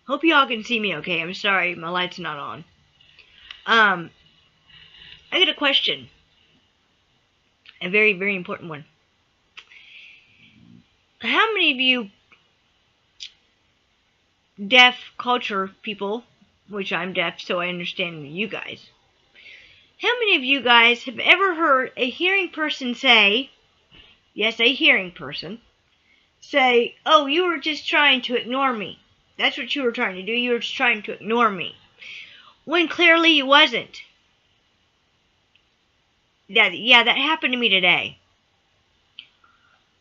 Hope you all can see me okay. I'm sorry, my light's not on. I got a question. A very, very important one. How many of you deaf culture people, which I'm deaf, so I understand you guys, how many of you guys have ever heard a hearing person say, yes, a hearing person, say, oh, you were just trying to ignore me. That's what you were trying to do. You were just trying to ignore me. When clearly you wasn't. Yeah, that happened to me today.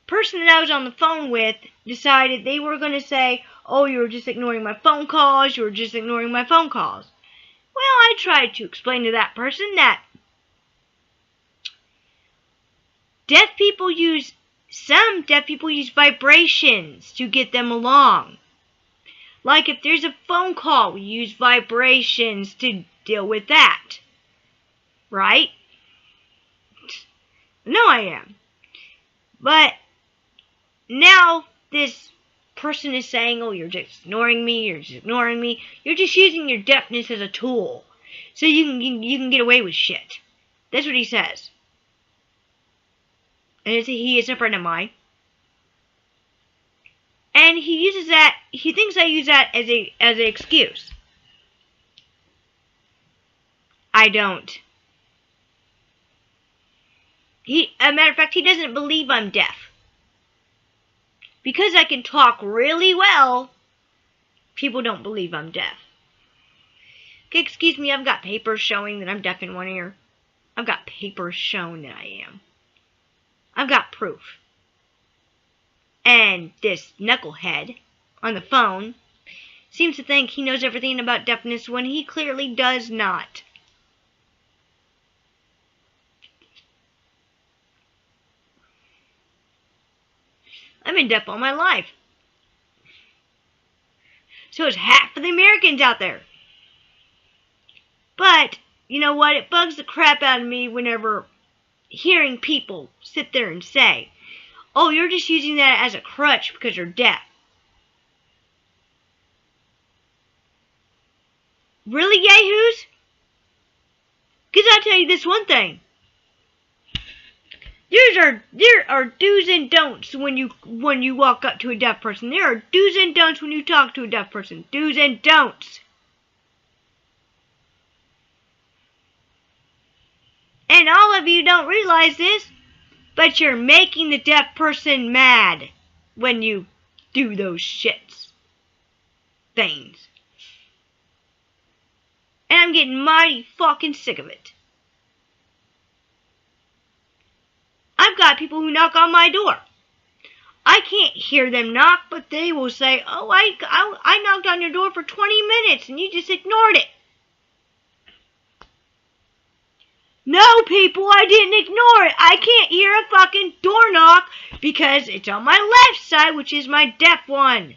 Person that I was on the phone with decided they were going to say, oh, you were just ignoring my phone calls. You were just ignoring my phone calls. Well, I tried to explain to that person that some deaf people use vibrations to get them along. Like if there's a phone call, we use vibrations to deal with that. Right? No, I am. But now this person is saying, oh, you're just ignoring me, you're just ignoring me. You're just using your deafness as a tool so you can get away with shit. That's what he says. And he is a friend of mine. And he uses that, he thinks I use that as an excuse. I don't. As a matter of fact, he doesn't believe I'm deaf. Because I can talk really well, people don't believe I'm deaf. Okay, excuse me, I've got papers showing that I'm deaf in one ear. I've got papers showing that I am. I've got proof. And this knucklehead on the phone seems to think he knows everything about deafness when he clearly does not. I've been deaf all my life. So is half of the Americans out there. But, you know what? It bugs the crap out of me whenever hearing people sit there and say, oh, you're just using that as a crutch because you're deaf. Really, yahoos? Because I'll tell you this one thing. There are do's and don'ts when you walk up to a deaf person. There are do's and don'ts when you talk to a deaf person. Do's and don'ts. And all of you don't realize this, but you're making the deaf person mad when you do those things. And I'm getting mighty fucking sick of it. I've got people who knock on my door. I can't hear them knock, but they will say, oh, I knocked on your door for 20 minutes and you just ignored it. No, people, I didn't ignore it. I can't hear a fucking door knock because it's on my left side, which is my deaf one.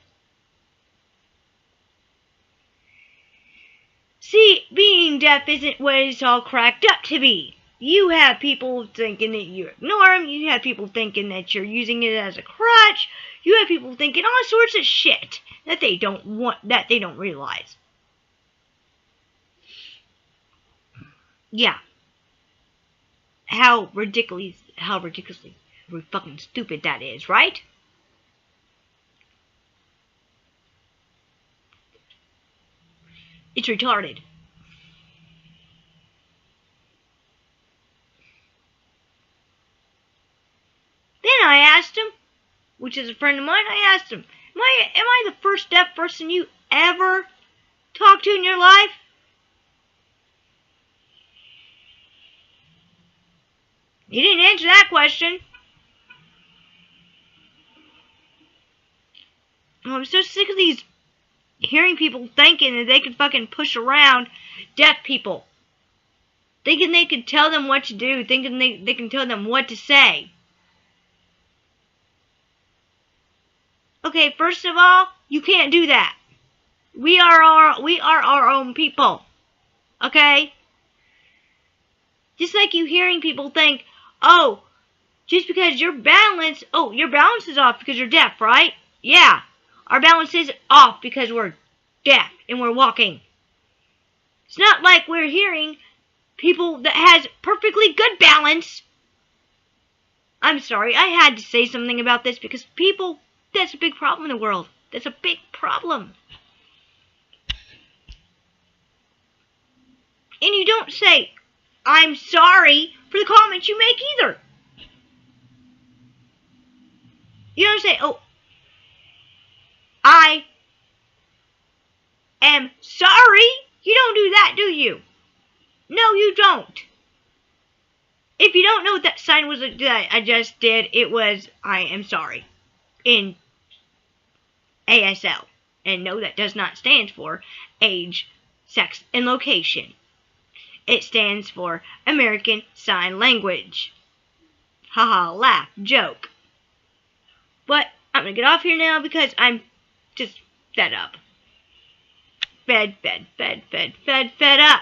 See, being deaf isn't what it's all cracked up to be. You have people thinking that you ignore them. You have people thinking that you're using it as a crutch. You have people thinking all sorts of shit that they don't realize. Yeah. How ridiculously fucking stupid that is, right? It's retarded. Then I asked him, which is a friend of mine, I asked him, am I the first deaf person you ever talked to in your life? He didn't answer that question. I'm so sick of these hearing people thinking that they can fucking push around deaf people. Thinking they can tell them what to do. Thinking they can tell them what to say. Okay, first of all, you can't do that. We are our own people. Okay? Just like you hearing people think, oh, just because your balance is off because you're deaf, right? Yeah, our balance is off because we're deaf and we're walking. It's not like we're hearing people that has perfectly good balance. I'm sorry, I had to say something about this because people, that's a big problem in the world. That's a big problem. And you don't say, I'm sorry for the comments you make either. You don't say, oh, I am sorry. You don't do that, do you? No, you don't. If you don't know what that sign was that I just did, it was I am sorry in ASL. And no, that does not stand for age, sex, and location. It stands for American Sign Language. Haha, laugh, joke. But I'm going to get off here now because I'm just fed up. Fed up.